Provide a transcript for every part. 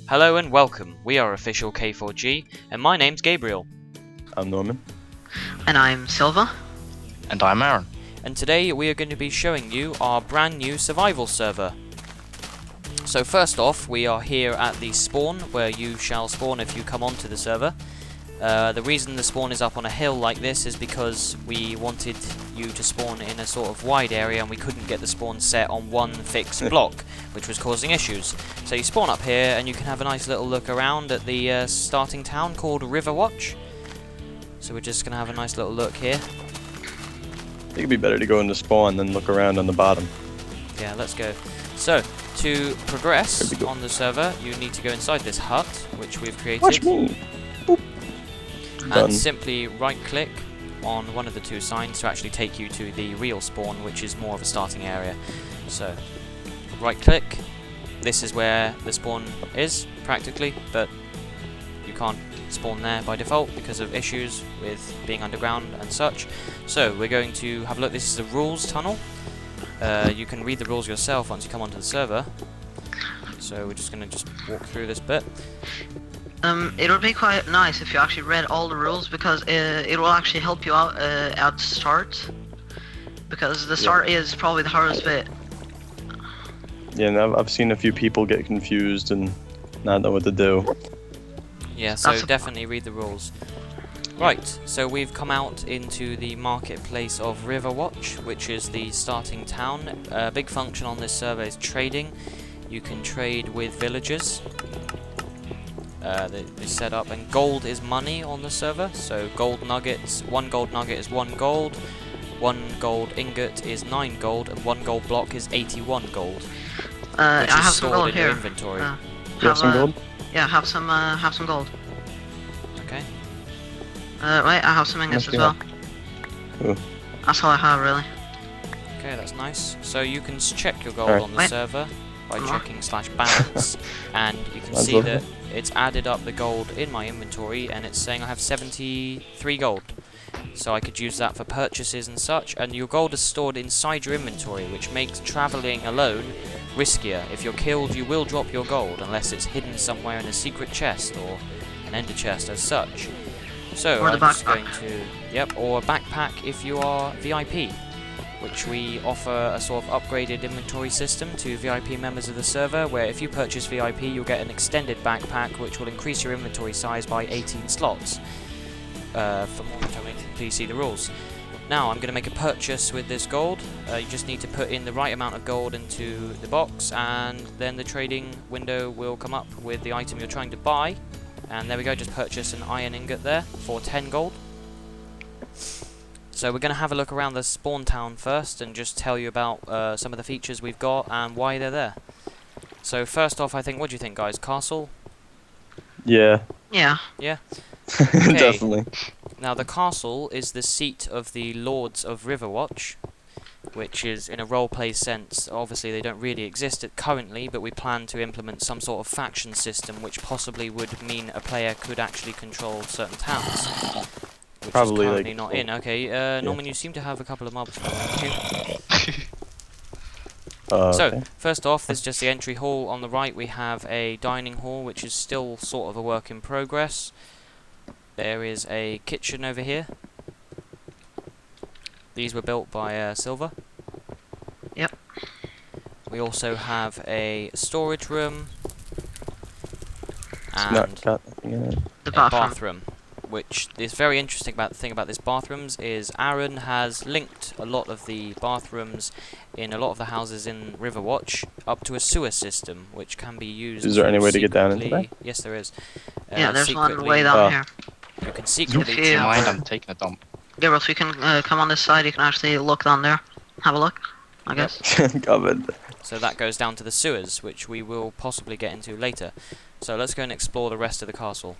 Hello and welcome, we are OfficialK4G, and my name's Gabriel. I'm Norman. And I'm Silva. And I'm Aaron. And today we are going to be showing you our brand new survival server. So first off, we are here at the spawn, where you shall spawn if you come onto the server. The reason the spawn is up on a hill like this is because we wanted you to spawn in a sort of wide area and we couldn't get the spawn set on one fixed block, which was causing issues. So you spawn up here and you can have a nice little look around at the starting town called Riverwatch. So we're just going to have a nice little look here. I think it'd be better to go into spawn than look around on the bottom. Yeah, let's go. So, to progress on the server, you need to go inside this hut, which we've created. Watch me! Boop. And Done. simply right-click on one of the two signs to actually take you to the real spawn, which is more of a starting area. So, right-click. This is where the spawn is, practically, but you can't spawn there by default because of issues with being underground and such. So, we're going to have a look. This is the rules tunnel. You can read the rules yourself once you come onto the server. So, we're just going to walk through this bit. It would be quite nice if you actually read all the rules, because it will actually help you out at start. Because the start is probably the hardest bit. Yeah, and I've seen a few people get confused and not know what to do. Yeah, so definitely read the rules. Right, so we've come out into the marketplace of Riverwatch, which is the starting town. A big function on this server is trading. You can trade with villagers. They set up, and gold is money on the server, so gold nuggets, 1 gold nugget is 1 gold, 1 gold ingot is 9 gold, and 1 gold block is 81 gold. Which I is have some stored gold in here. your inventory. You have some gold? Yeah, have some gold. Okay. Right, I have some ingots Must as be well. Ooh. That's all I have, really. Okay, that's nice. So you can check your gold Right. on the Wait. server by checking /balance, and you can That's see lovely. that it's added up the gold in my inventory, and it's saying I have 73 gold. So I could use that for purchases and such, and your gold is stored inside your inventory, which makes travelling alone riskier. If you're killed, you will drop your gold, unless it's hidden somewhere in a secret chest, or an ender chest as such. So Or the I'm just backpack. going to... Yep, or a backpack if you are VIP, which we offer a sort of upgraded inventory system to VIP members of the server, where if you purchase VIP, you'll get an extended backpack, which will increase your inventory size by 18 slots. For more information, please see the rules. Now, I'm going to make a purchase with this gold. You just need to put in the right amount of gold into the box, and then the trading window will come up with the item you're trying to buy. And there we go, just purchase an iron ingot there for 10 gold. So we're going to have a look around the spawn town first and just tell you about some of the features we've got and why they're there. So first off, I think, what do you think, guys? Castle? Yeah. Yeah. Yeah? Definitely. Now the castle is the seat of the Lords of Riverwatch, which is, in a roleplay sense, obviously they don't really exist currently, but we plan to implement some sort of faction system which possibly would mean a player could actually control certain towns. Which Probably, is currently like, not in. Okay, Norman, you seem to have a couple of mobs following you. So, Okay. first off, there's just the entry hall. On the right we have a dining hall, which is still sort of a work in progress. There is a kitchen over here. These were built by Silva. Yep. We also have a storage room It's and not got nothing in it. The a bathroom. bathroom, which is very interesting. About the thing about this bathrooms is Aaron has linked a lot of the bathrooms in a lot of the houses in Riverwatch up to a sewer system, which can be used. Is there any way to get down into secretly- that? Yes, there is. Yeah, there's one secretly- way down here. You can secretly. If you- Don't mind, I'm taking a dump. Gabriel, if you can come on this side, you can actually look down there. Have a look, I guess. Covered. So that goes down to the sewers, which we will possibly get into later. So let's go and explore the rest of the castle.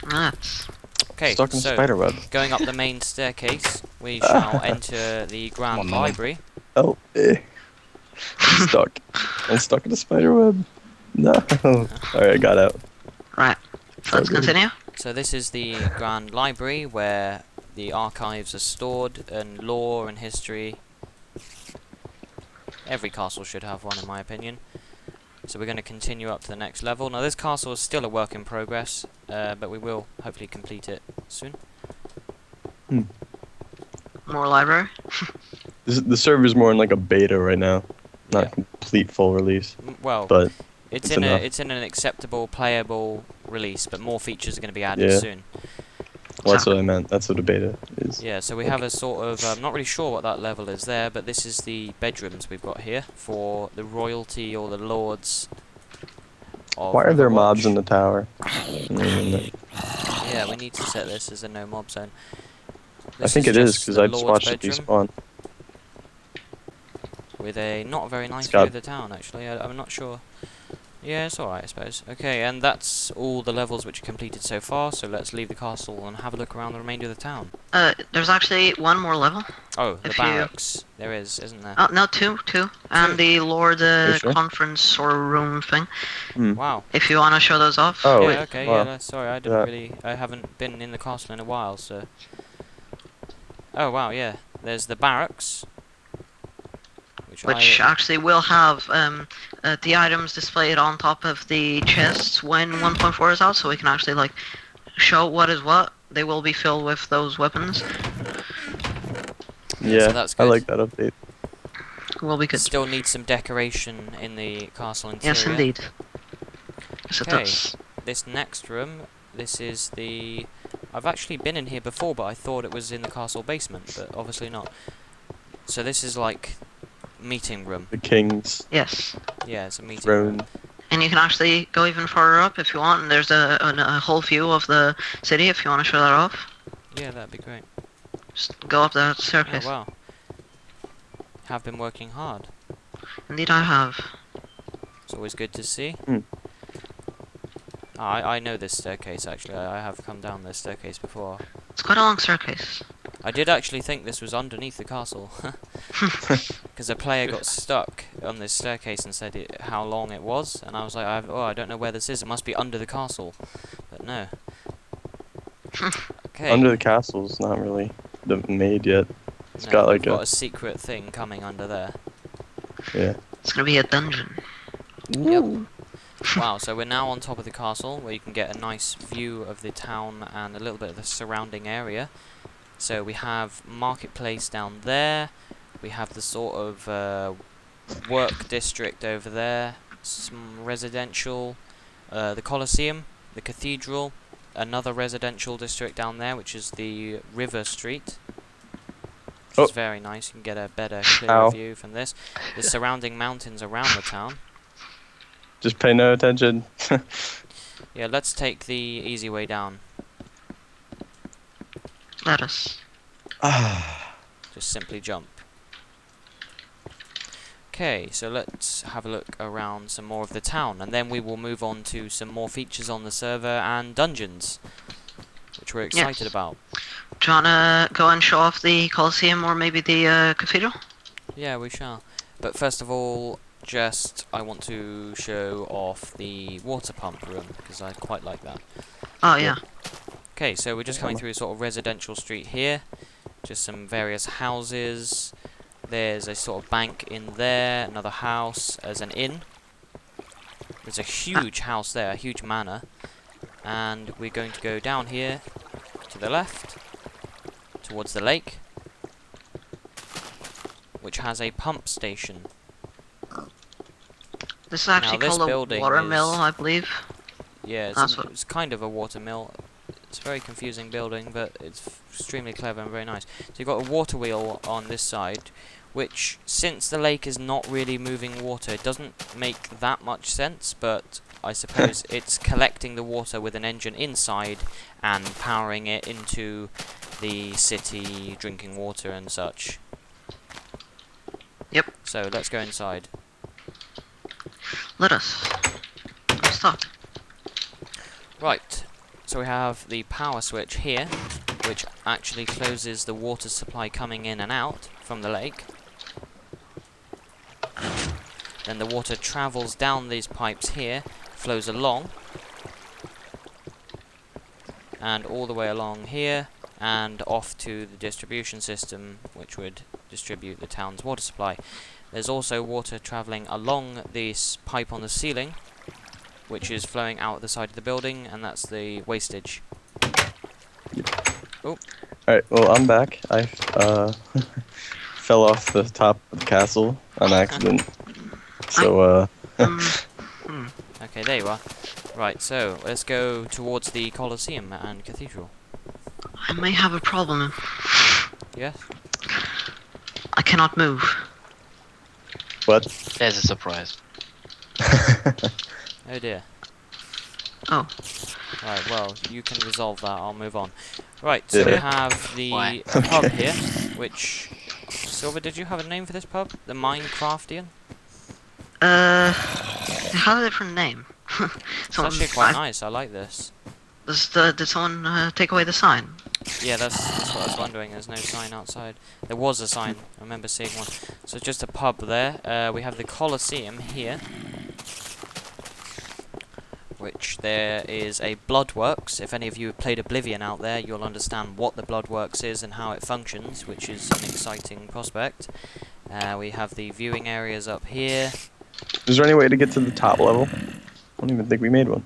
That's... Okay, Stuck in so spiderweb. going up the main staircase, we shall enter the grand Come on, Norman. library. Oh, I'm stuck. I'm stuck in a spiderweb. No. Alright, I got out. Right. So let's Okay. continue. So this is the grand library where the archives are stored, and lore and history. Every castle should have one, in my opinion. So we're going to continue up to the next level. Now this castle is still a work in progress, but we will hopefully complete it soon. More library. The server's more in like a beta right now, not Yeah. complete full release. Well, But it's it's in enough. it's in an acceptable, playable release, but more features are going to be added Yeah. soon. well, that's what I meant. That's what a beta is. Yeah, so we have a sort of, I'm not really sure what that level is there, but this is the bedrooms we've got here for the royalty or the lords of Why are there mobs in Riverwatch. the tower? Yeah, we need to set this as a no mob zone. I think it is because the I just lord's watched it bedroom despawn. with a not very nice It's view got- of the town, actually. I'm not sure. Yeah, it's alright, I suppose. Okay, and that's all the levels which are completed so far, so let's leave the castle and have a look around the remainder of the town. There's actually one more level. Oh, the If you- barracks. There is, isn't there? Oh, no, two. And the Lord sure? conference or room thing. Wow. If you want to show those off. Oh, Yeah, okay, wow. yeah, sorry, I haven't been in the castle in a while, so... Oh, wow, yeah. There's the barracks. Which actually will have the items displayed on top of the chests when 1.4 is out, so we can actually like show what is what. They will be filled with those weapons. Yeah, so that's I good. like that update. Will be good. Still need some decoration in the castle interior. Yes, indeed. Yes, it Okay. does. This next room, this is the... I've actually been in here before, but I thought it was in the castle basement, but obviously not. So this is like meeting room. The king's Yeah, it's a meeting throne. room. And you can actually go even further up if you want, and there's a whole view of the city if you want to show that off. Yeah, that'd be great. Just go up that Oh, staircase. wow. Have been working hard. Indeed I have. It's always good to see. Hmm. I know this staircase, actually. I have come down this staircase before. It's quite a long staircase. I did actually think this was underneath the castle. Because a player got stuck on this staircase and said how long it was. And I was like, I don't know where this is. It must be under the castle. But no. Okay. Under the castle's not really made yet. It's No, got like we've got a secret thing coming under there. yeah. It's gonna be a dungeon. Yep. Wow, so we're now on top of the castle, where you can get a nice view of the town and a little bit of the surrounding area. So we have Marketplace down there, we have the sort of work district over there, some residential, the Colosseum, the Cathedral, another residential district down there, which is the River Street. Which is very nice, you can get a better, clearer view from this. The surrounding mountains around the town. Just pay no attention. Yeah, let's take the easy way down. Let us. Just simply jump. Okay, so let's have a look around some more of the town, and then we will move on to some more features on the server and dungeons, which we're excited about. Do you wanna go and show off the Colosseum or maybe the Cathedral? Yeah, we shall. But first of all, I want to show off the water pump room, because I quite like that. Oh yeah. Okay, so we're just coming through a sort of residential street here. Just some various houses. There's a sort of bank in there, another house, there's an inn. There's a huge house there, a huge manor. And we're going to go down here to the left, towards the lake, which has a pump station. This is actually this called a building water mill, is- I believe. Yeah, it's kind of a water mill. It's a very confusing building, but it's extremely clever and very nice. So you've got a water wheel on this side, which, since the lake is not really moving water, it doesn't make that much sense, but I suppose it's collecting the water with an engine inside and powering it into the city, drinking water and such. Yep. So let's go inside. Let us. I'm stuck. Right, so we have the power switch here, which actually closes the water supply coming in and out from the lake. Then the water travels down these pipes here, flows along, and all the way along here, and off to the distribution system, which would distribute the town's water supply. There's also water travelling along this pipe on the ceiling, which is flowing out the side of the building, and that's the wastage. Oh. Alright, well, I'm back. I fell off the top of the castle on accident. So, Okay, there you are. Right, so let's go towards the Colosseum and Cathedral. I may have a problem. Yes? I cannot move. what? There's a surprise. Oh dear. Oh. Right, well, you can resolve that, I'll move on. Right, so we Yeah. have the Why? pub here, which... Silver, did you have a name for this pub? The Minecraftian? It has a different name. It's actually quite nice, I like this. Did someone take away the sign? Yeah, that's what I was wondering, there's no sign outside. There was a sign, I remember seeing one. So just a pub there. We have the Colosseum here, which there is a Bloodworks. If any of you have played Oblivion out there, you'll understand what the Bloodworks is and how it functions, which is an exciting prospect. We have the viewing areas up here. Is there any way to get to the top level? I don't even think we made one.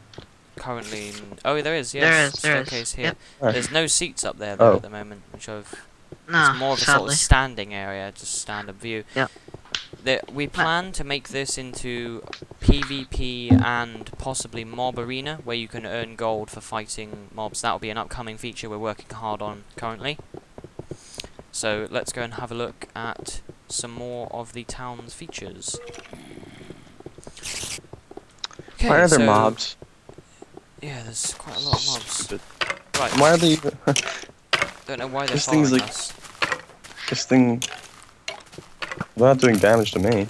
Currently, oh, there is, yes, There is. staircase here. Yep. Alright. There's no seats up there though Oh. at the moment, which I've... No, It's more of a sort sadly. of standing area, just stand-up view. Yep. We plan to make this into PvP and possibly mob arena, where you can earn gold for fighting mobs. That will be an upcoming feature we're working hard on currently. So let's go and have a look at some more of the town's features. Okay, Why are there so- mobs? Yeah, there's quite a lot of mobs. Stupid. Right, Why are they even... don't know why they're This thing's following like- us. This thing... They're not doing damage to me.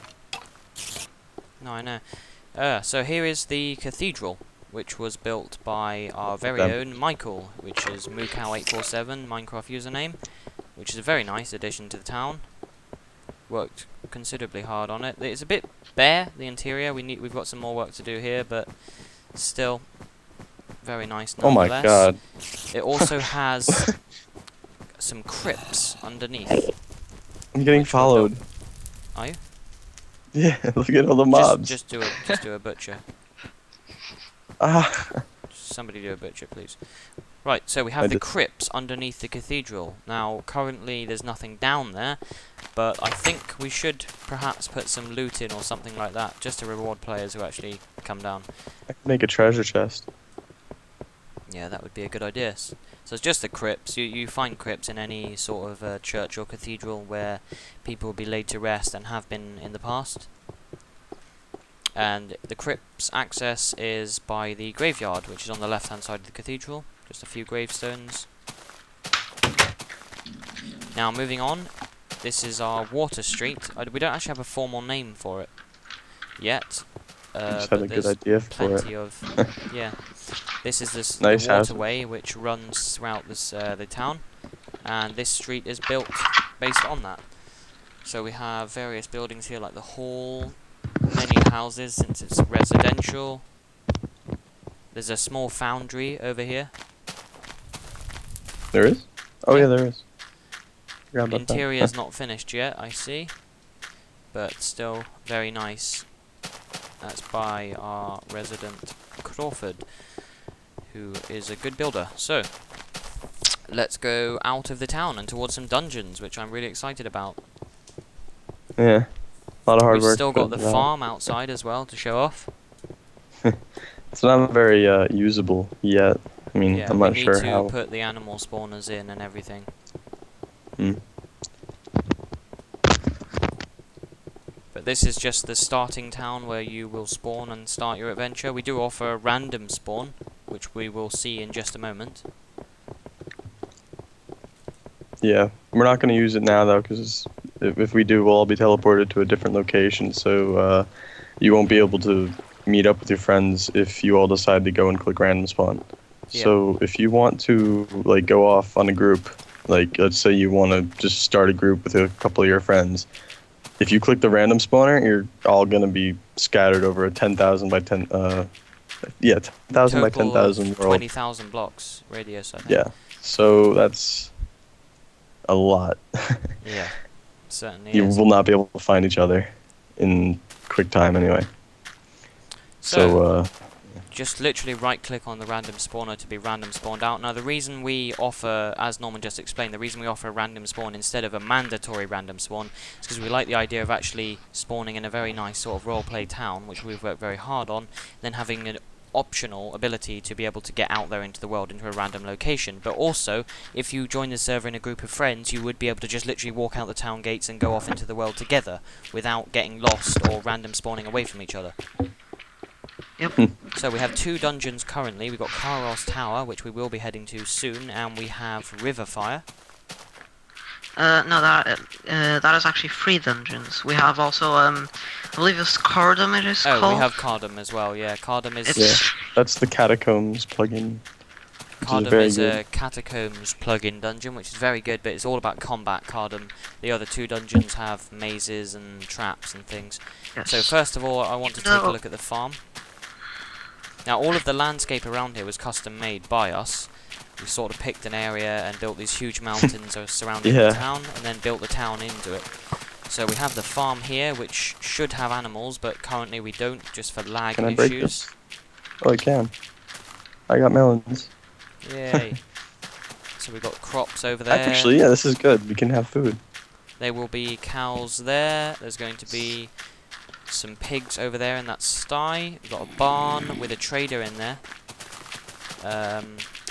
No, I know. So here is the cathedral, which was built by our very Them. own Michael, which is Moocow847 Minecraft username, which is a very nice addition to the town. Worked considerably hard on it. It's a bit bare, the interior. We've got some more work to do here, but still very nice Oh my nonetheless. god. It also has some crypts underneath. I'm getting Which were followed. Are you? Yeah, look at all the mobs. Just do a butcher. Ah. Somebody do a butcher, please. Right, so we have I the did. crypts underneath the cathedral. Now, currently there's nothing down there, but I think we should perhaps put some loot in or something like that, just to reward players who actually come down. I can make a treasure chest. Yeah, that would be a good idea. So it's just the crypts. You find crypts in any sort of church or cathedral where people will be laid to rest and have been in the past. And the crypt's access is by the graveyard, which is on the left-hand side of the cathedral. Just a few gravestones. Now, moving on, this is our Water Street. We don't actually have a formal name for it yet. I just But had a good there's idea for it. plenty of... yeah. This is this Nice the house. waterway which runs throughout this the town. And this street is built based on that. So we have various buildings here like the hall, many houses since it's residential. There's a small foundry over here. There is? Oh Yeah. yeah, there is. Forgot about that. Interior is not finished yet, I see. But still very nice. That's by our resident Crawford, who is a good builder. So, let's go out of the town and towards some dungeons, which I'm really excited about. Yeah. A lot of hard We've work. still got the put into that. farm outside as well to show off. It's not very usable yet. I mean, Yeah, I'm we not need sure to how. put the animal spawners in and everything. Hmm. But this is just the starting town where you will spawn and start your adventure. We do offer a random spawn, which we will see in just a moment. Yeah, we're not going to use it now though, because if we do, we'll all be teleported to a different location. So you won't be able to meet up with your friends if you all decide to go and click random spawn. Yeah. So if you want to like go off on a group, like let's say you want to just start a group with a couple of your friends, if you click the random spawner, you're all going to be scattered over a 10,000 by 10 yeah, 10,000 by Total 10,000 of world. 20,000 blocks radius, I think. Yeah. So that's a lot. Yeah, certainly You is. will not be able to find each other. in quick time anyway. So So just literally right-click on the random spawner to be random spawned out. Now, the reason we offer, as Norman just explained, the reason we offer a random spawn instead of a mandatory random spawn is because we like the idea of actually spawning in a very nice sort of roleplay town, which we've worked very hard on, then having an optional ability to be able to get out there into the world into a random location. But also, if you join the server in a group of friends, you would be able to just literally walk out the town gates and go off into the world together without getting lost or random spawning away from each other. Yep. So we have 2 dungeons currently. We've got Caros Tower, which we will be heading to soon, and we have Riverfire. No, that is actually 3 dungeons. We have also, I believe it's Cardum it is Oh, called. we have Cardum as well, yeah. Cardum is... It's that's the Catacombs plugin. Cardum very is good. a Catacombs plug-in dungeon, which is very good, but it's all about combat, Cardum. The other 2 dungeons have mazes and traps and things. yes. So first of all, I want to take a look at the farm. Now, all of the landscape around here was custom made by us. We sort of picked an area and built these huge mountains surrounding Yeah. the town, and then built the town into it. So we have the farm here, which should have animals, but currently we don't, just for lag Can I break issues. this? Oh, I can. I got melons. Yay. So we've got crops over there. Actually, yeah, this is good. We can have food. There will be cows there. There's going to be some pigs over there in that sty. We've got a barn with a trader in there.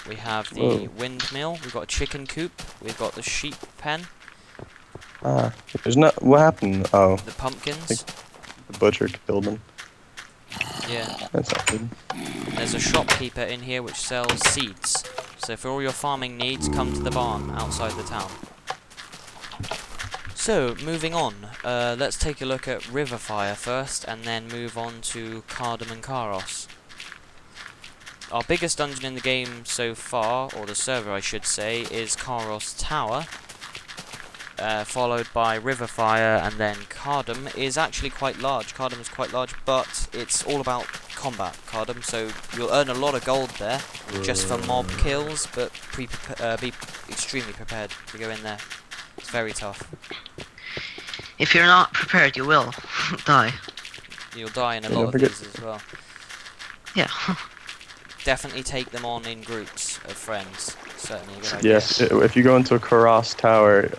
We have the Whoa. windmill. We've got a chicken coop. We've got the sheep pen. Ah, there's not. What happened? Oh, The pumpkins. the butcher killed him. Yeah. That's not good. There's a shopkeeper in here which sells seeds. So for all your farming needs, come to the barn outside the town. So, moving on, let's take a look at Riverfire first, and then move on to Cardum and Caros. Our biggest dungeon in the game so far, or the server I should say, is Caros Tower, followed by Riverfire, and then Cardum is actually quite large. Cardum is quite large, but it's all about combat, Cardum, so you'll earn a lot of gold there, just for mob kills, but be extremely prepared to go in there. It's very tough. If you're not prepared, you will die. You'll die in a Yeah, lot don't of forget- these as well. Yeah. Definitely take them on in groups of friends. Certainly a good idea. Yes, if you go into a Caros Tower,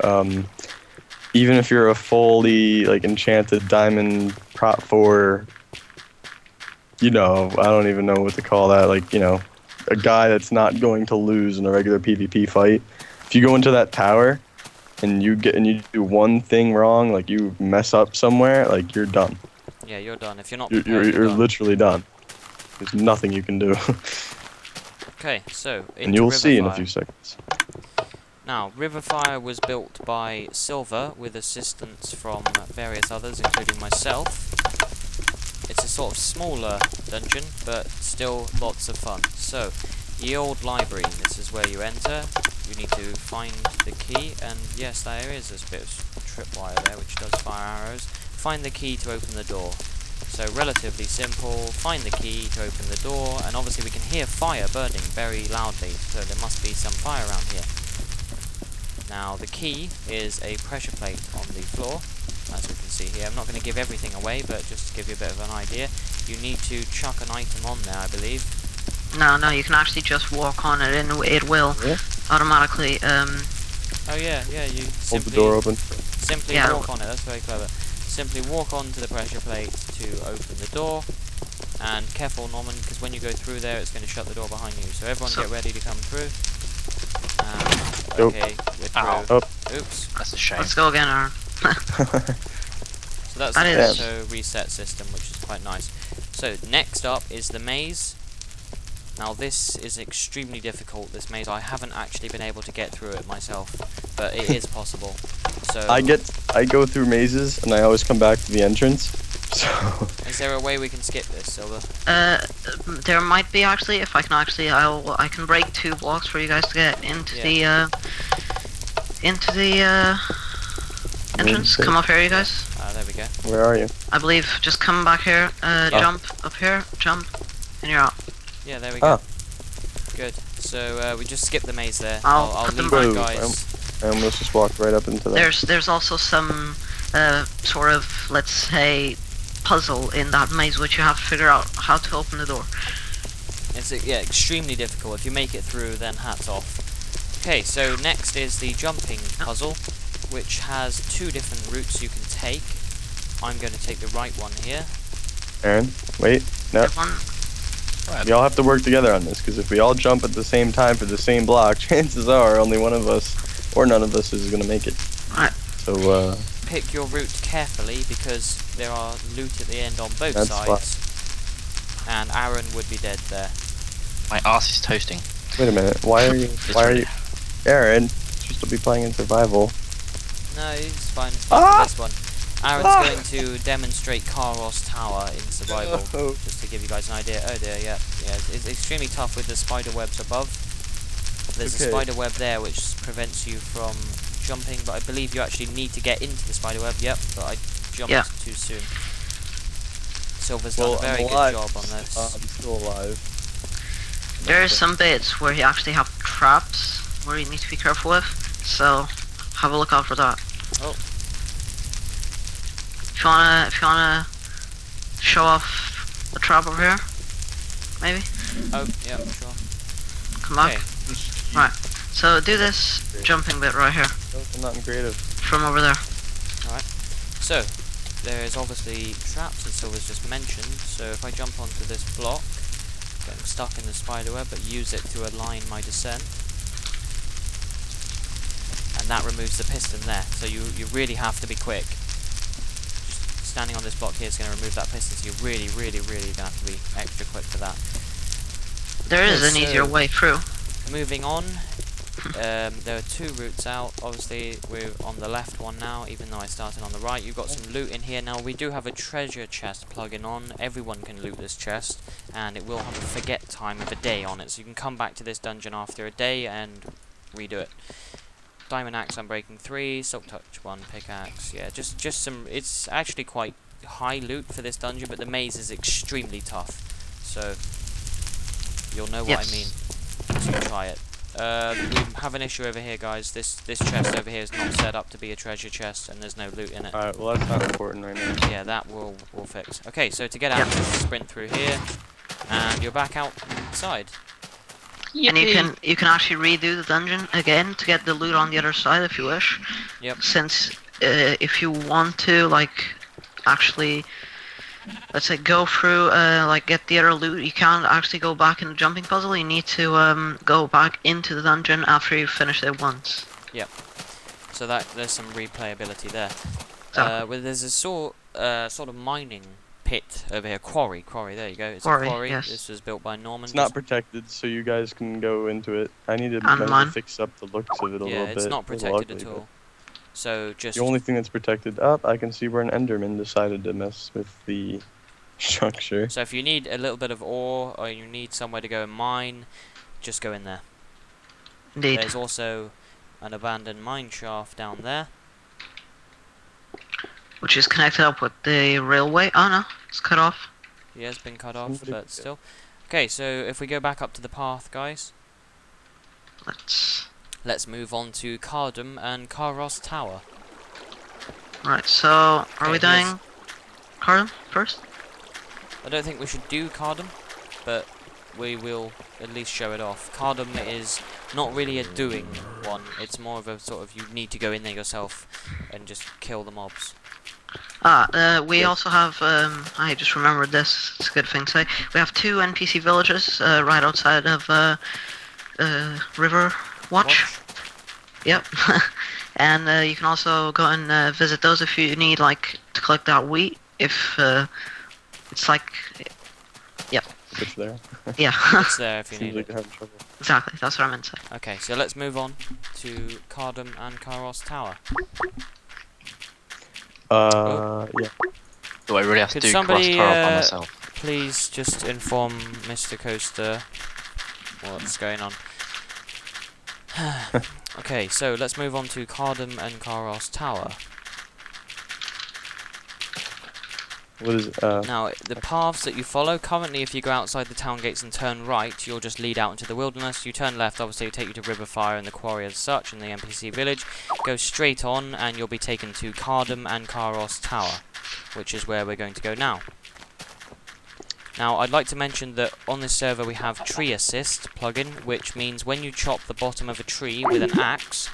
even if you're a fully enchanted diamond prop 4, I don't even know what to call that. A guy that's not going to lose in a regular PvP fight. If you go into that tower and you do one thing wrong, you mess up somewhere, you're done. Yeah, you're done. If you're not You're, prepared, you're done. literally done. There's nothing you can do. Okay, so into And you'll see in a Riverfire. few seconds. Now, Riverfire was built by Silver with assistance from various others, including myself. It's a sort of smaller dungeon, but still lots of fun. So, Ye Old Library, this is where you enter. You need to find the key, and yes, there is a bit of tripwire there, which does fire arrows. Find the key to open the door. So, relatively simple. Find the key to open the door, and obviously we can hear fire burning very loudly, so there must be some fire around here. Now, the key is a pressure plate on the floor, as we can see here. I'm not going to give everything away, but just to give you a bit of an idea, you need to chuck an item on there, I believe. No, you can actually just walk on it and it will Yeah. automatically, Oh yeah, you Hold the simply, door open. simply Yeah. walk on it, that's very clever. Simply walk onto the pressure plate to open the door, and careful Norman, because when you go through there it's going to shut the door behind you, so everyone get ready to come through. Go. Okay, we're through. Ow. Up. Oops. That's a shame. let's go again, Aaron. So that's That the is- auto reset system, which is quite nice. So next up is the maze. Now this is extremely difficult, this maze. I haven't actually been able to get through it myself, but it is possible. So I go through mazes and I always come back to the entrance. So is there a way we can skip this, Silver? There might be actually, if I can actually, I can break 2 blocks for you guys to get into Yeah. the entrance. Okay. Come up here, you guys. There we go. where are you? I believe, just come back here, jump up here, jump, and you're out. Yeah, there we go. Ah. Good. So we just skip the maze there. I'll I'll put them leave back. you guys. I almost just walked right up into that. There's also some sort of, let's say, puzzle in that maze, which you have to figure out how to open the door. It's yeah, extremely difficult. If you make it through, then hats off. Okay, so next is the jumping puzzle, which has 2 different routes you can take. I'm going to take the right one here. Aaron, wait. No. One, We all have to work together on this, because if we all jump at the same time for the same block, chances are only one of us, or none of us, is going to make it. Right. So, Pick your route carefully, because there are loot at the end on both That's sides. And Aaron would be dead there. My ass is toasting. wait a minute. Why are you... Aaron, you should be playing in survival. No, it's fine. Ah! This one. Aaron's going to demonstrate Caros Tower in survival, No. just to give you guys an idea. Oh dear, yeah. It's extremely tough with the spider webs above. There's a Okay. spider web there which prevents you from jumping, but I believe you actually need to get into the spider web. Yep, but I jumped too soon. Silver's done a very good job on this. I'm still alive. there are some bits where you actually have traps where you need to be careful with, so have a look out for that. Oh. If you wanna show off the trap over here, maybe Oh, yeah, sure. come back. Okay. Right. So do this jumping bit right here I'm not in creative. from over there. So, there is obviously traps, as Silver's just mentioned, so if I jump onto this block, getting stuck in the spider web, but use it to align my descent, and that removes the piston there, so you really have to be quick. Just standing on this block here is going to remove that piston, so you're really going to have to be extra quick for that. There is Okay, an easier so- way through. Moving on, there are 2 routes out. Obviously, we're on the left one now, even though I started on the right. You've got some loot in here. Now, we do have a treasure chest plug-in on. Everyone can loot this chest, and it will have a forget time of a day on it. So you can come back to this dungeon after a day and redo it. Diamond axe, I'm breaking 3. Silk touch 1, pickaxe. Yeah, just some. It's actually quite high loot for this dungeon, but the maze is extremely tough. So you'll know what I mean. So try it. We have an issue over here, guys. This chest over here is not set up to be a treasure chest, and there's no loot in it. Alright, well that's not important right now. Yeah, that we'll fix. Okay, so to get out, just sprint through here, and you're back outside. And you can actually redo the dungeon again to get the loot on the other side if you wish. Yep. Since if you want to like actually, let's say, go through like get the other loot, you can't actually go back in the jumping puzzle. You need to go back into the dungeon after you finish it once. So there's some replayability there. Exactly. Well, there's a sort of mining pit over here. Quarry. There you go. It's Quarry, a quarry. yes. This was built by Norman. It's not protected, so you guys can go into it. I need to And maybe mine. fix up the looks of it a little Yeah, bit. it's not a little protected ugly, at but all. So just The only thing that's protected up, I can see where an Enderman decided to mess with the structure. So if you need a little bit of ore, or you need somewhere to go and mine, just go in there. Indeed. There's also an abandoned mine shaft down there. Which is connected up with the railway. Oh no, it's cut off. Yeah, it's been cut off, Somebody- but still. Okay, so if we go back up to the path, guys, let's move on to Cardum and Caros Tower. Right, so are we Okay, here's- doing Cardum first? I don't think we should do Cardum, but we will at least show it off. Cardum is not really a doing one, it's more of a sort of you need to go in there yourself and just kill the mobs. We also have, I just remembered this, it's a good thing to say. We have 2 NPC villages right outside of Riverwatch. Watch. Yep. And you can also go and visit those if you need, like, to collect that wheat. If it's like, It's there. yeah, It's there if you Seems need like it. you're having trouble. exactly, that's what I meant to say. Okay, so let's move on to Cardum and Caros Tower. Yeah. Do I really have to Could do somebody, Caros Tower by myself? Please just inform Mr. Coaster what's going on. Okay, so let's move on to Cardum and Caros Tower. What is Now, the paths that you follow, currently if you go outside the town gates and turn right, you'll just lead out into the wilderness. You turn left, obviously it'll take you to Riverfire and the quarry as such, and the NPC village. Go straight on, and you'll be taken to Cardam and Caros Tower, which is where we're going to go now. Now, I'd like to mention that on this server we have Tree Assist plugin, which means when you chop the bottom of a tree with an axe,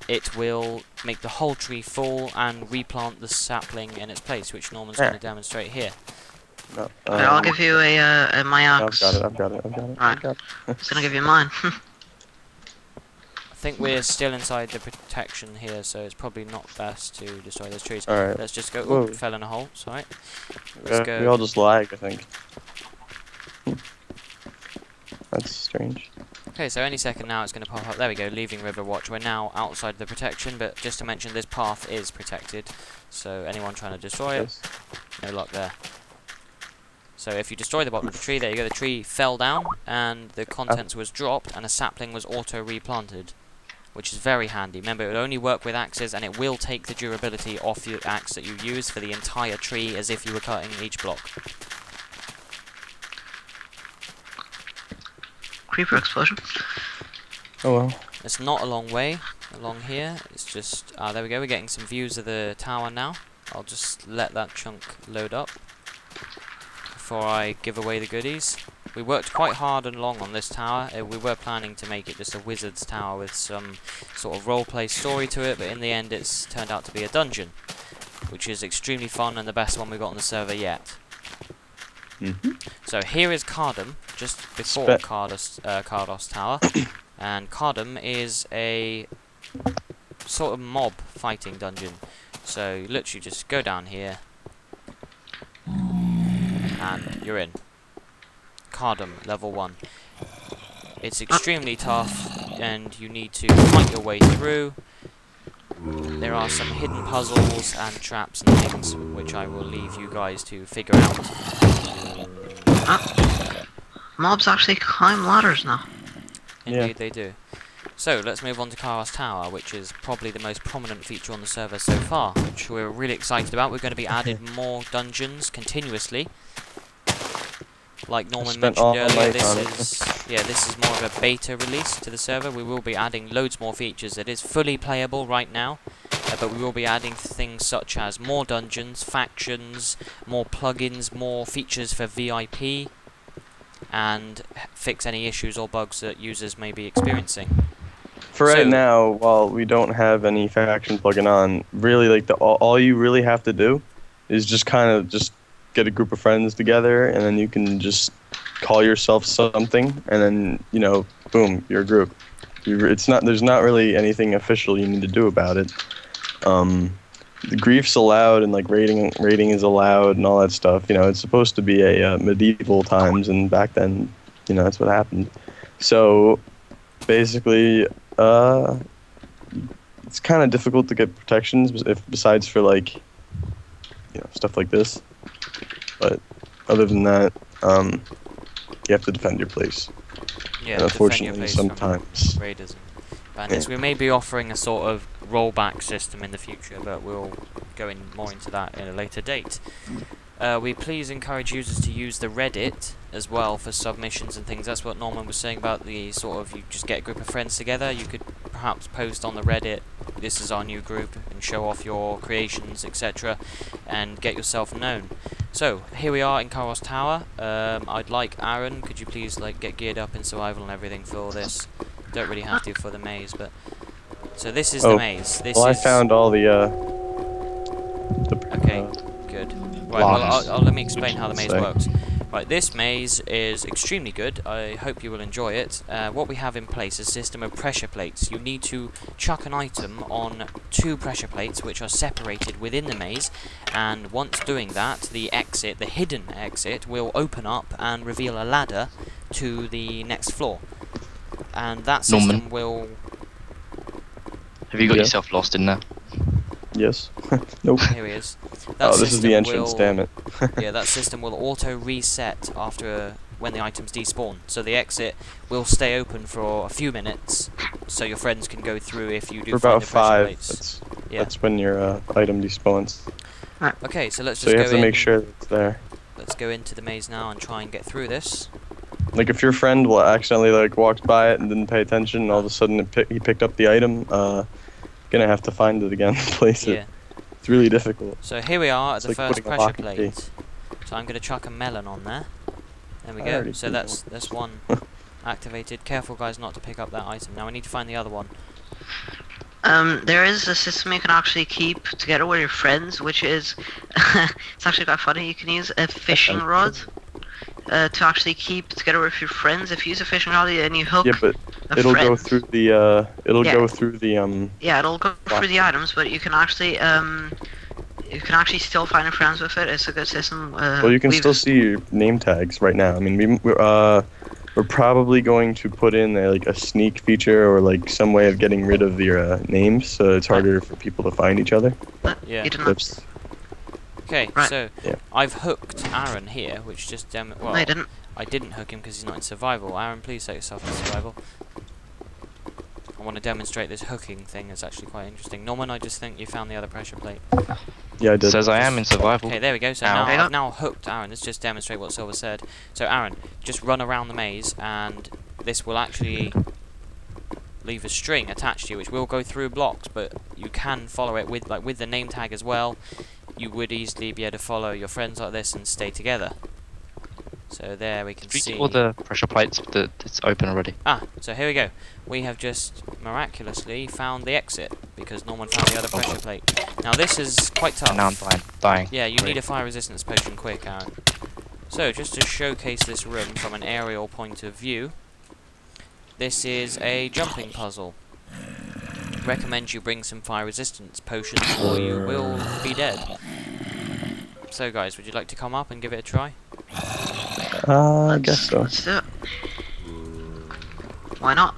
it will make the whole tree fall and replant the sapling in its place, which Norman's going to demonstrate here. no, Okay, I'll give you my axe. I've got it. Right. I'm just gonna give you mine. I think we're still inside the protection here, so it's probably not best to destroy those trees. Alright. Let's just go. Whoa. Oop, fell in a hole. Sorry. Let's go. We all just lag, I think. That's strange. Okay, so any second now it's going to pop up. There we go, leaving Riverwatch. We're now outside the protection, but just to mention this path is protected, so anyone trying to destroy it, no luck there. So if you destroy the bottom of the tree, there you go, the tree fell down, and the contents was dropped, and a sapling was auto-replanted, which is very handy. Remember, it will only work with axes, and it will take the durability off your axe that you use for the entire tree, as if you were cutting each block. Creeper explosion. Oh well. It's not a long way along here, it's just, there we go, we're getting some views of the tower now. I'll just let that chunk load up before I give away the goodies. We worked quite hard and long on this tower. We were planning to make it just a wizard's tower with some sort of roleplay story to it, but in the end it's turned out to be a dungeon, which is extremely fun and the best one we've got on the server yet. So here is Cardam, just before Caros Tower, and Cardam is a sort of mob fighting dungeon. So you literally just go down here, and you're in. Cardam, level 1. It's extremely tough, and you need to fight your way through. There are some hidden puzzles and traps and things, which I will leave you guys to figure out. Mobs actually climb ladders now. Indeed they do. So let's move on to Caros Tower, which is probably the most prominent feature on the server so far, which we're really excited about. We're going to be adding more dungeons continuously. Like Norman mentioned earlier, this is more of a beta release to the server. We will be adding loads more features. It is fully playable right now, but we will be adding things such as more dungeons, factions, more plugins, more features for VIP, and fix any issues or bugs that users may be experiencing. For right now, while we don't have any faction plugin on, really, like all you really have to do is just kind of just get a group of friends together, and then you can just call yourself something, and then boom, you're a group. There's not really anything official you need to do about it. The grief's allowed, and like rating is allowed, and all that stuff. It's supposed to be a medieval times, and back then, that's what happened. So basically, it's kind of difficult to get protections, besides for like, stuff like this. But other than that, you have to defend your place. Yeah, and unfortunately, sometimes raiders and bandits. We may be offering a sort of rollback system in the future, but we'll go in more into that in a later date. We please encourage users to use the Reddit as well for submissions and things. That's what Norman was saying about the sort of, you just get a group of friends together. You could perhaps post on the Reddit, this is our new group, and show off your creations, etc., and get yourself known. So here we are in Caros Tower. I'd like Aaron, could you please get geared up in survival and everything for this? Don't really have to for the maze, but so this is the maze. I found all the okay, good. Right, well, let me explain how the maze works. Right, this maze is extremely good. I hope you will enjoy it. What we have in place is a system of pressure plates. You need to chuck an item on 2 pressure plates, which are separated within the maze, and once doing that, the hidden exit, will open up and reveal a ladder to the next floor. And that system will... Have you got yourself lost in there? Yes. Nope. Here he is. This is the entrance, damn it. Yeah, that system will auto-reset after when the items despawn. So the exit will stay open for a few minutes, so your friends can go through if you do for find about the pressure 5. plates. That's when your item despawns. Okay, so let's So just you go have to in. make sure that it's there. Let's go into the maze now and try and get through this. Like if your friend will accidentally like walked by it and didn't pay attention, and all of a sudden he picked up the item, gonna have to find it again and place Yeah. it. It's really difficult. So here we are at It's the like first putting a pressure lock and key. plate. So I'm going to chuck a melon on there. There we I go. already So did that's one activated. Careful guys not to pick up that item. Now we need to find the other one. There is a system you can actually keep together with your friends, which is it's actually quite funny. You can use a fishing rod to actually keep together with your friends. If you use a fishing rod and you hook Yeah, but a it'll friend, go through the Yeah. go through the yeah, it'll go through the items, but you can actually still find your friends with it. It's a good system. Well, you can still see your name tags right now. I mean, we're probably going to put in like a sneak feature or like some way of getting rid of your names, so it's harder for people to find each other. Yeah. You didn't That's Okay, Right. so Yeah. I've hooked Aaron here, which just well, No, you didn't. I didn't hook him because he's not in survival. Aaron, please set yourself in survival. I want to demonstrate this hooking thing. It's actually quite interesting. Norman, I just think you found the other pressure plate. yeah, I did. Says I am in survival. Okay, there we go. So Ow. now There you go. I've now hooked Aaron. Let's just demonstrate what Silver said. So Aaron, just run around the maze, and this will actually leave a string attached to you, which will go through blocks, but you can follow it with the name tag as well. You would easily be able to follow your friends like this and stay together. So there we can Did we see. get all the pressure plates that it's open already? Ah, so here we go. We have just miraculously found the exit because Norman found the other pressure plate. Now this is quite tough. And now I'm dying. Yeah, you need a fire resistance potion quick, Aaron. So just to showcase this room from an aerial point of view, this is a jumping puzzle. Recommend you bring some fire resistance potions or you will be dead. So guys, would you like to come up and give it a try? I guess so. Let's do it. Why not?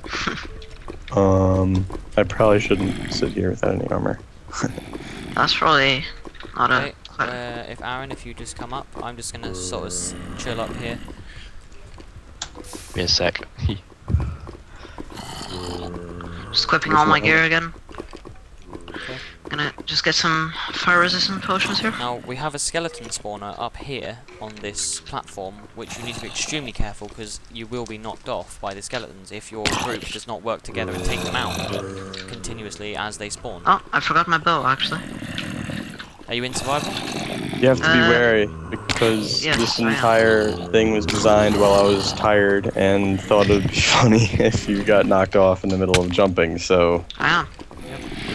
I probably shouldn't sit here without any armor. That's probably not Okay, a. Quite if Aaron, if you just come up, I'm just gonna sort of chill up here. Be a sec. just equipping all my Listen, gear again. Okay. Gonna just get some fire resistant potions here. Now, we have a skeleton spawner up here on this platform, which you need to be extremely careful because you will be knocked off by the skeletons if your group does not work together and take them out continuously as they spawn. Oh, I forgot my bow actually. Are you in survival? You have to be wary because yes, this I am. entire thing was designed while I was tired and thought it would be funny if you got knocked off in the middle of jumping. So I am.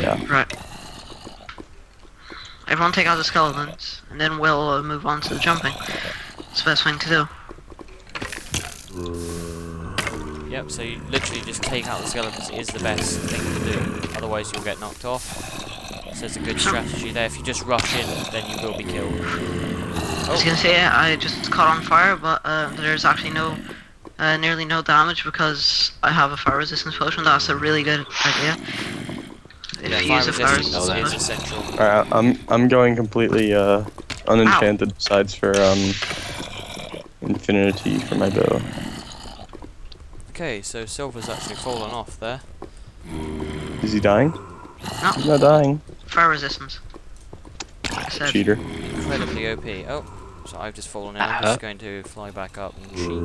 yeah. Right. Everyone take out the skeletons, and then we'll move on to the jumping. It's the best thing to do. Yep, so you literally just take out the skeletons is the best thing to do, otherwise you'll get knocked off. So it's a good strategy there. If you just rush in, then you will be killed. I was gonna say I just caught on fire, but there's actually nearly no damage because I have a fire resistance potion. That's a really good idea. If Yeah, you fire use a fire resistance resistance is potion. essential. Alright, I'm going completely unenchanted besides for infinity for my bow. Okay, so Silver's actually fallen off there. Is he dying? No. He's not dying. Fire resistance. Like I said. Cheater. Incredibly OP. Oh, so I've just fallen in. I'm just going to fly back up and cheat.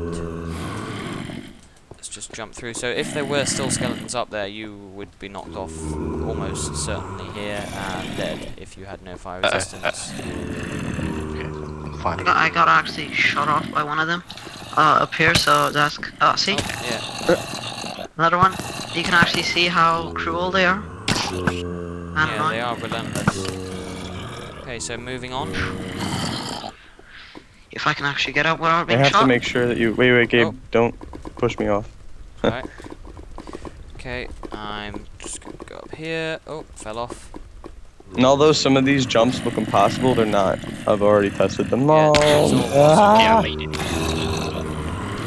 Let's just jump through. So if there were still skeletons up there, you would be knocked off almost certainly here and dead if you had no fire resistance. Fine. I got actually shot off by one of them up here. So that's see Oh, yeah. another one. You can actually see how cruel they are. And Yeah, annoying. they are relentless. Okay, so moving on. If I can actually get up without I being have shot. to make sure that you wait, Gabe, Oh. don't push me off. Alright. Okay, I'm just gonna go up here. Oh, fell off. And although some of these jumps look impossible, they're not. I've already tested them Yeah, all. it's all possible. Yeah, I made it.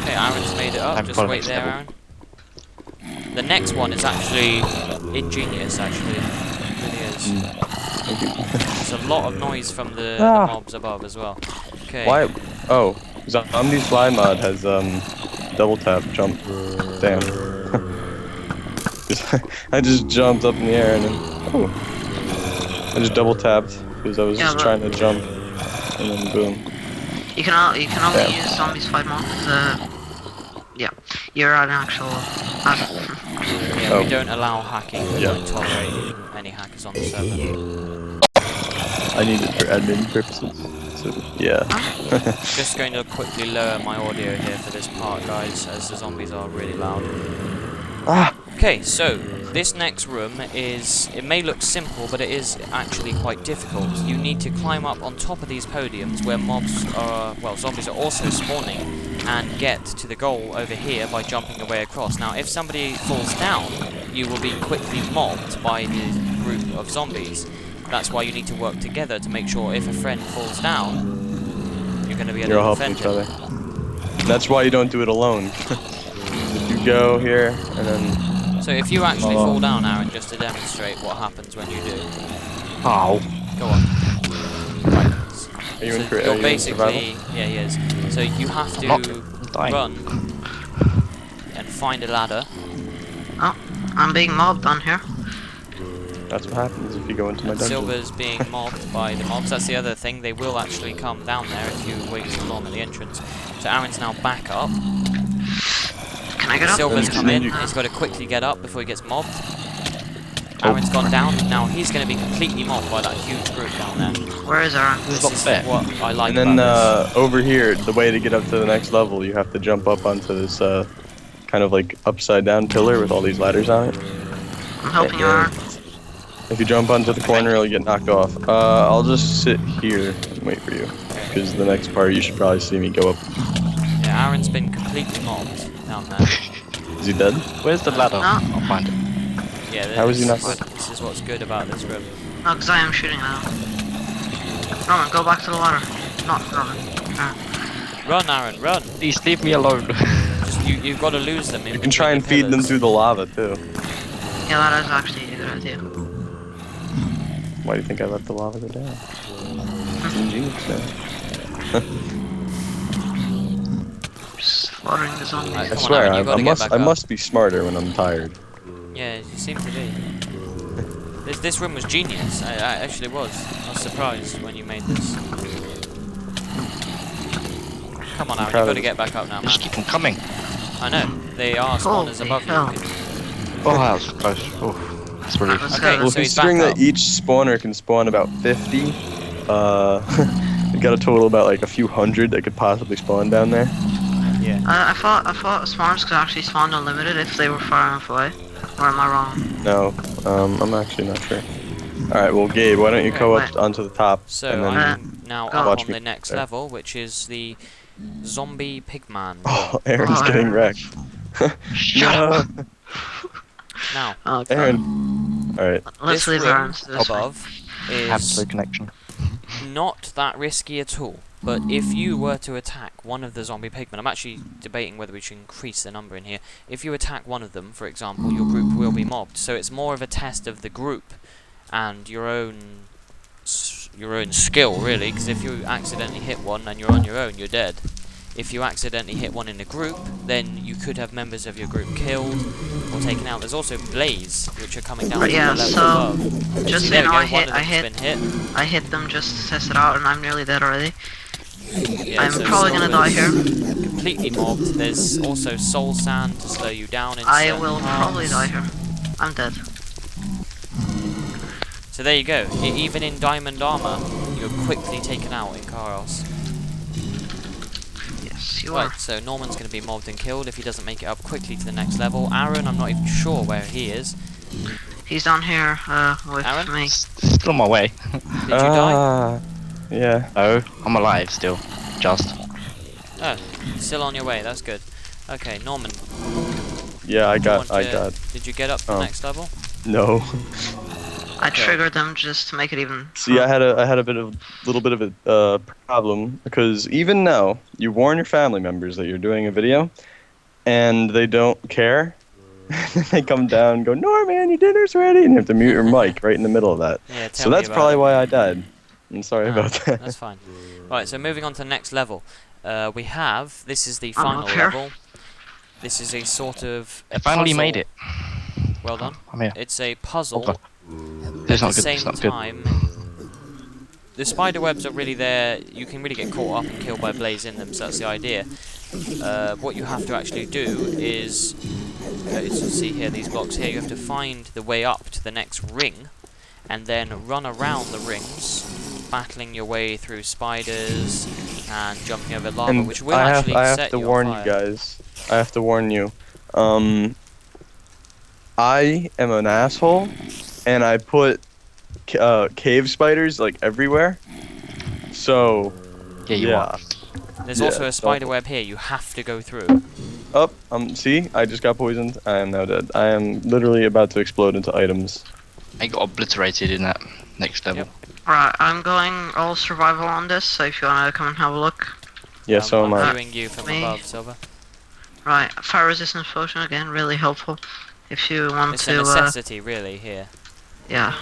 Okay, Aaron's made it up. I'm Just probably wait next there, level. Aaron. The next one is actually ingenious, actually. It really is. Thank you. There's a lot of noise from the mobs above as well. Okay. Why? Oh, Zombie's Fly mod has double tap jump. Damn. I just jumped up in the air and then I just double tapped because I was Yeah, just but- trying to jump, and then boom. You can only Yeah. use zombies fight mod. Yeah, you're an actual. Yeah, Oh. we don't allow hacking. We Yeah. don't tolerate any hackers on the server. I need it for admin purposes. So yeah. Just going to quickly lower my audio here for this part, guys, as the zombies are really loud. Ah. Okay, so this next room is, it may look simple, but it is actually quite difficult. You need to climb up on top of these podiums where zombies are also spawning, and get to the goal over here by jumping away across. Now, if somebody falls down, you will be quickly mobbed by the group of zombies. That's why you need to work together to make sure if a friend falls down, you're going to be able You're to all defend helping each him. other. And that's why you don't do it alone. If you go here and then. So if you actually fall down, Aaron, just to demonstrate what happens when you do. Oh. Go on. Right. Are you in So for you're are you in basically, survival? yeah, he is. So you have to I'm dying. run and find a ladder. Oh, I'm being mobbed on here. That's what happens if you go into my And dungeon. Silver's being mobbed by the mobs. That's the other thing. They will actually come down there if you wait too long at the entrance. So Aaron's now back up. Can I get up? Silver's Then come in. you- He's got to quickly get up before he gets mobbed. Oh. Aaron's gone down. Now he's going to be completely mobbed by that huge group down there. Where is Aaron? This is This not is fair. what I like And then about over here, the way to get up to the next level, you have to jump up onto this kind of like upside down pillar with all these ladders on it. I'm helping you, Yeah. Aaron. If you jump onto the corner, you'll get knocked off. I'll just sit here and wait for you, because the next part you should probably see me go up. this. Yeah, Aaron's been completely mobbed down there. Is he dead? Where's the ladder? No. I'll find it. Yeah, How is he not this is what's good about this room. No, because I am shooting now. Roman, go back to the ladder. Not Roman. Run, Aaron, run! Please leave me alone. Just, you've got to lose them. You can try and feed them through the lava too. Yeah, that is actually a good idea. Why do you think I let the lava go down? It's ingenious, man. Just slaughtering the zombies. Right. I Come on, swear, Aaron, you gotta get back I up. must be smarter when I'm tired. Yeah, you seem to be. This room was genius. I actually was. I was surprised when you made this. Come on, Aaron, Proud you've got of to get back up now, Just man. keep them coming. I know. They are spawners Holy above you. hell. Oh, that was close. Oh, that's relief. Let's Okay, go. Well, so he's considering back that up. each spawner can spawn about 50, we got a total about like a few hundred that could possibly spawn down there. Yeah. I thought spawners could actually spawn unlimited if they were far enough away. Or am I wrong? No, I'm actually not sure. Alright, well, Gabe, why don't you Okay, go wait. up onto the top? So and then... I'm now go. up Watch on me the next there. level, which is the zombie pigman. Oh, Aaron's Oh, getting Aaron. wrecked. Shut up. Now, Oh, God. Aaron. Alright. Let's this leave room Aaron to this one. above Have is slow connection. not that risky at all. But if you were to attack one of the zombie pigmen, I'm actually debating whether we should increase the number in here. If you attack one of them, for example, your group will be mobbed. So it's more of a test of the group and your own skill, really. Because if you accidentally hit one and you're on your own, you're dead. If you accidentally hit one in a group, then you could have members of your group killed or taken out. There's also blaze, which are coming down Right, to yeah, the level so, above. just See, so there you we know, go, one of them's been hit. I hit them just to test it out, and I'm nearly dead already. Yeah, I'm so probably gonna die here. completely mobbed. There's also soul sand to slow you down in I certain will parts. probably die here. I'm dead. So there you go. Even in diamond armor, you're quickly taken out in Caros. Yes, you are. Right, so Norman's going to be mobbed and killed if he doesn't make it up quickly to the next level. Aaron, I'm not even sure where he is. He's down here with Aaron? me. Still on my way. Did you die? Yeah. No, I'm alive still. Just. Oh, still on your way. That's good. Okay, Norman. Yeah, I got. Did you get up to the Oh. next level? No. I Okay. triggered them just to make it even. See, I had a little bit of a problem because even now you warn your family members that you're doing a video, and they don't care. They come down and go, "Norman, your dinner's ready," and you have to mute your mic right in the middle of that. Yeah, tell So me that's about probably it. why I died. I'm sorry Ah, about that. That's fine. Right, so moving on to the next level. We have, this is the I'm final up here. level. This is a sort of I finally puzzle. made it. Well done. I'm here. It's a puzzle. Hold on. At It's the not good. same It's not good. time, the spider webs are really there. You can really get caught up and killed by blaze in them, so that's the idea. What you have to actually do is, you see here, these blocks here, you have to find the way up to the next ring, and then run around the rings, battling your way through spiders and jumping over lava, And which will I actually have set to you warn on you fire. guys. I have to warn you. I am an asshole, and I put cave spiders like everywhere. So Yeah, you are. There's Yeah, also a it's spider awful. web here you have to go through. Oh, see, I just got poisoned. I am now dead. I am literally about to explode into items. I got obliterated in that next level. Yep. Right, I'm going all survival on this, so if you wanna come and have a look. Yeah, so am I'm I. viewing you from Me. above, Silver. Right, fire resistance potion again, really helpful. If you want It's to, a necessity, really, here. yeah.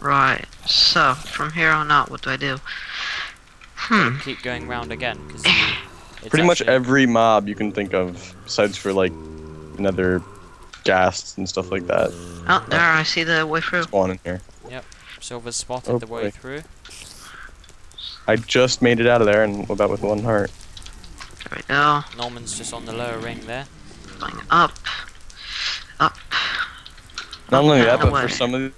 Right, so, from here on out, what do I do? Keep going round again, because Pretty much every mob you can think of, besides for like nether ghasts and stuff like that, Oh, there, I see the way through. spawn in here. Silver's spotted Oh, the way boy. through. I just made it out of there and about with 1 heart. There we go. Norman's just on the lower ring there. Going up. Up. Not only and that, but away. for some of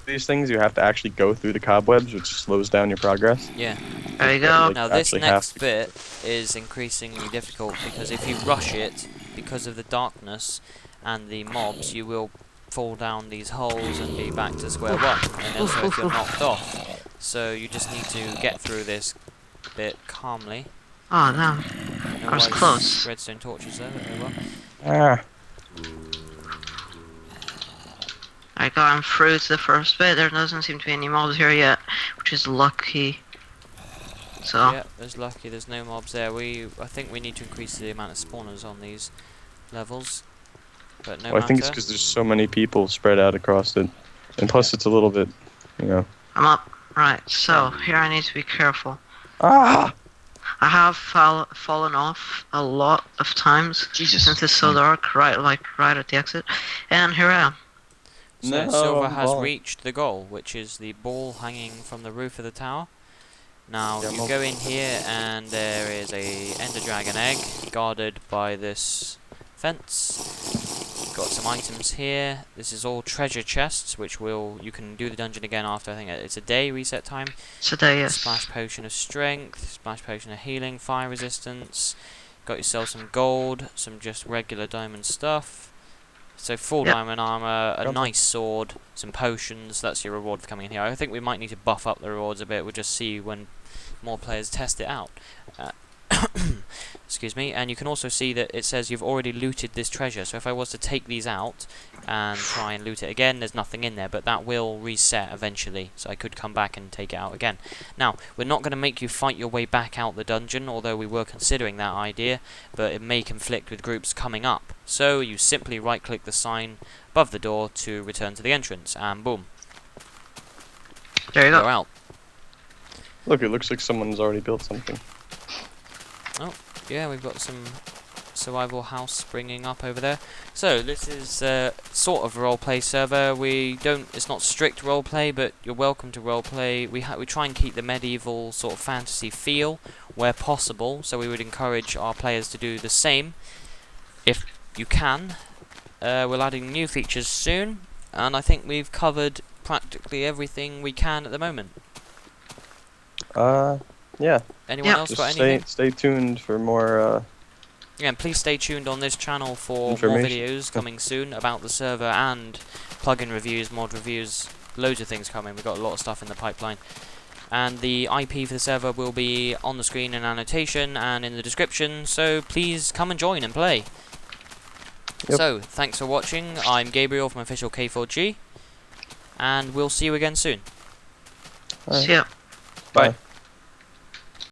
these things, you have to actually go through the cobwebs, which slows down your progress. Yeah. There you go. Like, Now this actually next have bit is increasingly difficult, because if you rush it, because of the darkness and the mobs, you will fall down these holes and be back to square one, and also if you're knocked off. So you just need to get through this bit calmly. Oh, damn. No I was wise close. redstone torches there, but very well. Ah, I got through to the first bit. There doesn't seem to be any mobs here yet, which is lucky. So, Yeah, there's lucky, there's no mobs there. I think we need to increase the amount of spawners on these levels. But no well, I think it's matter. because there's so many people spread out across it, and plus it's a little bit, you know. I'm up. Right, so, here I need to be careful. Ah! I have fallen off a lot of times Jesus. since it's so dark, right at the exit. And here I am. So No, Silver I'm has falling. reached the goal, which is the ball hanging from the roof of the tower. Now Yeah, you well- go in here and there is a ender dragon egg guarded by this fence. Got some items here. This is all treasure chests, which you can do the dungeon again after, I think it's a day reset time. Today, yes. Splash potion of strength, splash potion of healing, fire resistance. Got yourself some gold, some just regular diamond stuff. So full Yep. diamond armor, a Yep. nice sword, some potions. That's your reward for coming in here. I think we might need to buff up the rewards a bit. We'll just see when more players test it out. Excuse me. And you can also see that it says you've already looted this treasure. So if I was to take these out and try and loot it again, there's nothing in there, but that will reset eventually, so I could come back and take it out again. Now, we're not going to make you fight your way back out the dungeon, although we were considering that idea, but it may conflict with groups coming up. So you simply right-click the sign above the door to return to the entrance, and boom, There you go go. out. Look, it looks like someone's already built something. Yeah, we've got some survival house springing up over there. So this is sort of a roleplay server. It's not strict roleplay, but you're welcome to roleplay. We try and keep the medieval sort of fantasy feel where possible, so we would encourage our players to do the same if you can. We're adding new features soon, and I think we've covered practically everything we can at the moment. Yeah. Anyone else got Just anything? stay tuned for more, Yeah, and please stay tuned on this channel for more Information. videos coming soon about the server and plugin reviews, mod reviews, loads of things coming. We've got a lot of stuff in the pipeline. And the IP for the server will be on the screen in annotation and in the description, so please come and join and play. Yep. So, thanks for watching. I'm Gabriel from OfficialK4G, and we'll see you again soon. Alright. See ya. Bye.